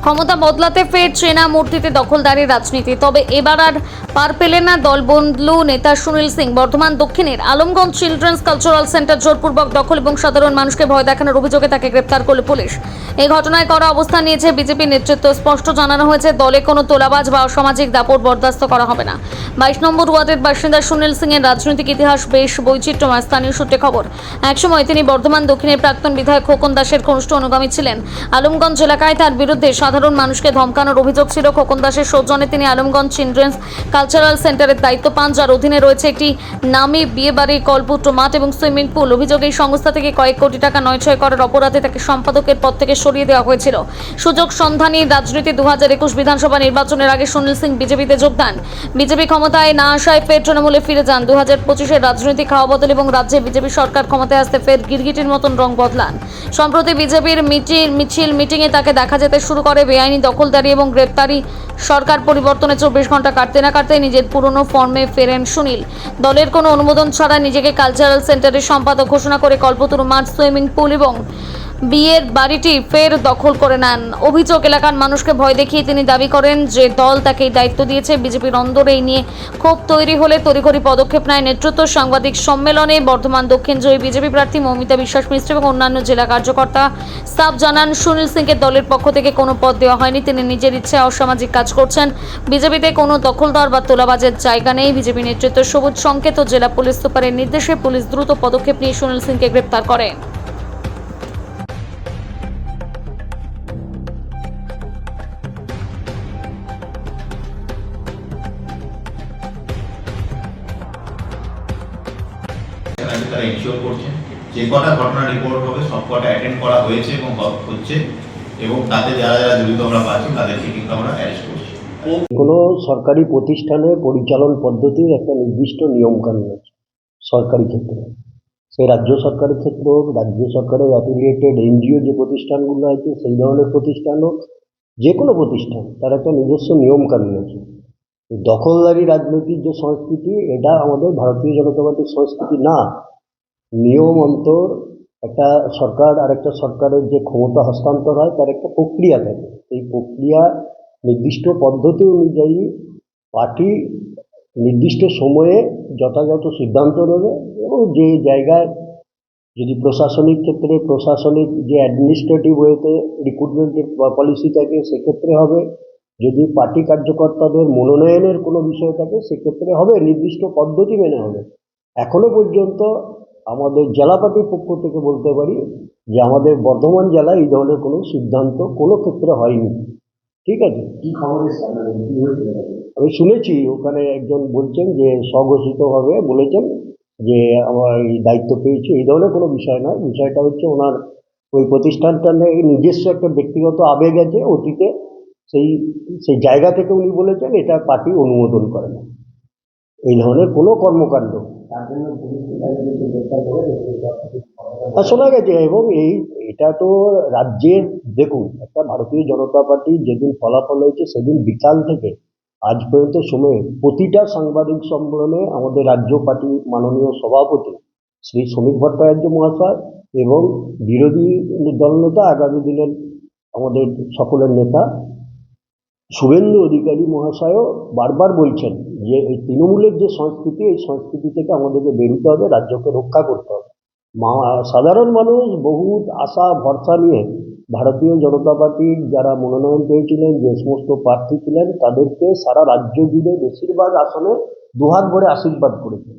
ক্ষমতা বদলাতে ফের চেনা মূর্তিতে দখলদারি রাজনীতি। তবে এবার আর পার পেলেন না দলবদলু নেতা সুনীল সিং। বর্ধমান দক্ষিণের আলমগঞ্জ চিলড্রেন্স কালচারাল সেন্টার জোরপূর্বক দখল এবং সাধারণ মানুষকে ভয় দেখানোর অভিযোগে তাকে গ্রেপ্তার করল পুলিশ। এই ঘটনায় কড়া অবস্থান নিয়েছে বিজেপি নেতৃত্ব। স্পষ্ট জানানো হয়েছে, দলে কোনো তোলাবাজ বা অসামাজিক দাপট বরদাস্ত করা হবে না। 22 নম্বর ওয়ার্ডের বাসিন্দা সুনীল সিং এর রাজনৈতিক ইতিহাস বেশ বৈচিত্র্যময়। স্থানীয় সূত্রে খবর, একসময় তিনি বর্ধমান দক্ষিণের প্রাক্তন বিধায়ক খোকন দাসের ঘনিষ্ঠ অনুগামী ছিলেন। আলমগঞ্জ এলাকায় তার বিরুদ্ধে সাধারণ মানুষকে ধমকানোর অভিযোগ ছিল। খোকন দাসের সৌজন্যে তিনি আলমগঞ্জ চিলড্রেন্স কালচারাল সেন্টারের দায়িত্ব পান, যার অধীনে রয়েছে একটি নামী বিয়েবাড়ি, কলপুত্র মাঠ এবং সুইমিং পুল। অভিযোগ, এই সংস্থা থেকে কয়েক কোটি টাকা নয়ছয় করার অপরাধে তাকে সম্পাদকের পদ থেকে সরিয়ে দেওয়া হয়েছিল। সুযোগ সন্ধানী রাজনীতি। 2021 বিধানসভা নির্বাচনের আগে সুনীল সিং বিজেপিতে যোগদান। বিজেপি ক্ষমতায় না আসায় ফের তৃণমূলে ফিরে যান। 2025-এর রাজনৈতিক খাওয়া বদল এবং রাজ্যে বিজেপি সরকার ক্ষমতায় আসতে ফের গিরগিটির মতন রং বদলান। সম্প্রতি বিজেপির মিটিংয়ে তাকে দেখা যেতে শুরু করে। বেআইনি দখলদারি এবং গ্রেপ্তারি। সরকার পরিবর্তনে 24 ঘন্টা কাটতে না কাটতে নিজের পুরনো ফর্মে ফেরেন সুনীল। দলের কোনো অনুমোদন ছাড়া নিজেকে কালচারাল সেন্টারের সম্পাদক ঘোষণা করে কল্পতরু মাঠ, সুইমিং পুল এবং বিয়ের বাড়িটি ফের দখল করে নেন। অভিযোগ, এলাকার মানুষকে ভয় দেখিয়ে তিনি দাবি করেন যে দল তাকে এই দায়িত্ব দিয়েছে। বিজেপির অন্দরে এই নিয়ে ক্ষোভ তৈরি হলে তড়িঘড়ি পদক্ষেপ নেয় নেতৃত্ব। সাংবাদিক সম্মেলনে বর্ধমান দক্ষিণ জয়ী বিজেপি প্রার্থী মৌমিতা বিশ্বাস মিশ্র এবং অন্যান্য জেলা কার্যকর্তা সাফ জানান, সুনীল সিংকে দলের পক্ষ থেকে কোনো পদ দেওয়া হয়নি। তিনি নিজের ইচ্ছায় অসামাজিক কাজ করছেন। বিজেপিতে কোনো দখলদার বা তোলাবাজের জায়গা নেই। বিজেপি নেতৃত্ব সবুজ সংকেত ও জেলা পুলিশ সুপারের নির্দেশে পুলিশ দ্রুত পদক্ষেপ নিয়ে সুনীল সিংকে গ্রেপ্তার করে। তারা ইনশিওর করছে যে কটা ঘটনা রিপোর্ট হবে সব কটা অ্যাটেন্ড করা হয়েছে এবং হচ্ছে, এবং তাতে যারা যারা জড়িত আমরা পাচ্ছি তাদেরকে কিন্তু আমরা অ্যারেস্ট করছি। কোনো সরকারি প্রতিষ্ঠানে পরিচালন পদ্ধতির একটা নির্দিষ্ট নিয়মকানুন আছে সরকারি ক্ষেত্রে। সেই রাজ্য সরকারের ক্ষেত্রে হোক, রাজ্য সরকারের অ্যাফিলিয়েটেড এনজিও যে প্রতিষ্ঠানগুলো আছে সেই ধরনের প্রতিষ্ঠান হোক, যে কোনো প্রতিষ্ঠান তার একটা নিজস্ব নিয়মকানুন আছে। দখলদারি রাজনীতির যে সংস্কৃতি, এটা আমাদের ভারতীয় জনতা পার্টির সংস্কৃতি না। নিয়ম অন্তর একটা সরকার আর একটা সরকারের যে ক্ষমতা হস্তান্তর হয় তার একটা প্রক্রিয়া থাকে। এই প্রক্রিয়া নির্দিষ্ট পদ্ধতি অনুযায়ী পার্টি নির্দিষ্ট সময়ে যথাযথ সিদ্ধান্ত নেবে এবং যে জায়গায় যদি প্রশাসনিক ক্ষেত্রে প্রশাসনিক যে অ্যাডমিনিস্ট্রেটিভ ওয়েতে রিক্রুটমেন্টের পলিসি থাকে সেক্ষেত্রে হবে, যদি পার্টি কার্যকর্তাদের মনোনয়নের কোনো বিষয় থাকে সেক্ষেত্রে হবে, নির্দিষ্ট পদ্ধতি মেনে হবে। এখনো পর্যন্ত আমাদের জেলা পার্টির পক্ষ থেকে বলতে পারি যে আমাদের বর্ধমান জেলায় এই ধরনের কোনো সিদ্ধান্ত কোনো ক্ষেত্রে হয়নি। ঠিক আছে, কি খবর আমি শুনেছি ওখানে একজন বলছেন যে স্বঘোষিতভাবে বলেছেন যে আমার এই দায়িত্ব পেয়েছি, এই ধরনের কোনো বিষয় নয়। বিষয়টা হচ্ছে ওনার ওই প্রতিষ্ঠানটা নিজস্ব একটা ব্যক্তিগত আবেগ আছে অতীতে, সেই জায়গা থেকে উনি বলেছেন এটা পার্টি অনুমোদন করে না এই ধরনের কোনো কর্মকাণ্ড। শোনা গেছে এবং এটা তো রাজ্যের, দেখুন একটা ভারতীয় জনতা পার্টি যেদিন ফলাফল হয়েছে সেদিন বিকাল থেকে আজ পর্যন্ত সময়ে প্রতিটা সাংবাদিক সম্মেলনে আমাদের রাজ্য পার্টি মাননীয় সভাপতি শ্রী শ্রমিক ভট্টাচার্য মহাশয় এবং বিরোধী দলনেতা আগামী দিনের আমাদের সকলের নেতা শুভেন্দু অধিকারী মহাশয়ও বারবার বলছেন যে এই তৃণমূলের যে সংস্কৃতি, এই সংস্কৃতি থেকে আমাদেরকে বেরোতে হবে, রাজ্যকে রক্ষা করতে হবে। সাধারণ মানুষ বহুত আশা ভরসা নিয়ে ভারতীয় জনতা পার্টির যারা মনোনয়ন পেয়েছিলেন, যে সমস্ত প্রার্থী ছিলেন, তাদেরকে সারা রাজ্য জুড়ে বেশিরভাগ আসনে দুহাত ভরে আশীর্বাদ করেছেন।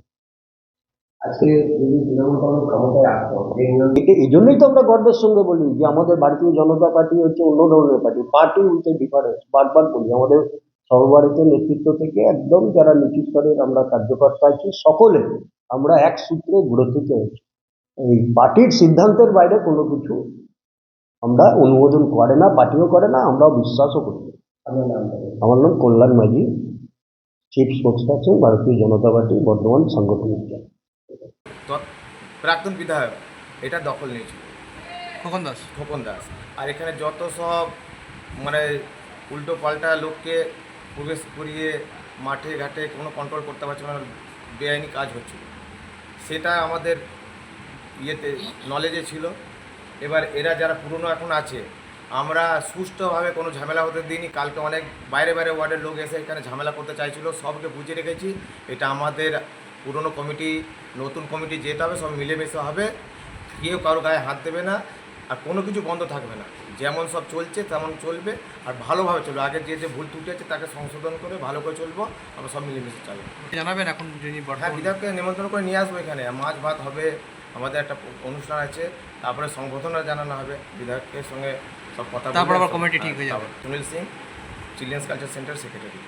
আজকে এই জন্যই তো আমরা গর্বের সঙ্গে বলি যে আমাদের ভারতীয় জনতা পার্টি হচ্ছে অন্য ধরনের পার্টি। পার্টি উইথ ডিফারেন্স, বারবার বলি। আমাদের সর্বভারতীয় নেতৃত্ব থেকে একদম যারা নিচু স্তরের আমরা কার্যকর্তা আছি, সকলে আমরা এক সূত্রে গ্রথিত হয়েছি। এই পার্টির সিদ্ধান্তের বাইরে কোনো কিছু আমরা অনুমোদন করে না, পার্টিও করে না, আমরাও বিশ্বাসও করি না। আমার নাম কল্যাণ মাঝি, চিফ স্পোক্সপারসন ভারতীয় জনতা পার্টি বর্ধমান সাংগঠনিক জেলা। প্রাক্তন বিধায়ক এটা দখল নিয়েছিল খোকন দাস। আর এখানে যত সব মানে উল্টো পাল্টা লোককে প্রবেশ করিয়ে মাঠে ঘাটে কোনো কন্ট্রোল করতে পারছে না, বেআইনি কাজ হচ্ছিল, সেটা আমাদের ইয়েতে নলেজে ছিল। এবার এরা যারা পুরনো এখন আছে, আমরা সুষ্ঠুভাবে কোনো ঝামেলা হতে দিইনি। কালকে অনেক বাইরে বাইরে ওয়ার্ডের লোক এসে এখানে ঝামেলা করতে চাইছিল, সবকে বুঝিয়ে রেখেছি। এটা আমাদের পুরনো কমিটি, নতুন কমিটি যেতে হবে, সব মিলেমিশে হবে, কেউ কারো গায়ে হাত দেবে না, আর কোনো কিছু বন্ধ থাকবে না। যেমন সব চলছে তেমন চলবে, আর ভালোভাবে চলবে। আগে যে ভুল ত্রুটি আছে তাকে সংশোধন করে ভালো করে চলবো, আমরা সব মিলেমিশে চালবো। জানাবেন এখন যিনি হ্যাঁ, বর্তমান বিধায়ককে নিমন্ত্রণ করে নিয়ে আসবো এখানে, মাছ ভাত হবে, আমাদের একটা অনুষ্ঠান আছে, তারপরে সংগঠনও জানানো হবে, বিধায়কের সঙ্গে সব কথা বলে তারপর আবার সব- কমিটি ঠিক হয়ে যাবে। Sunil Singh, children's culture centre secretary.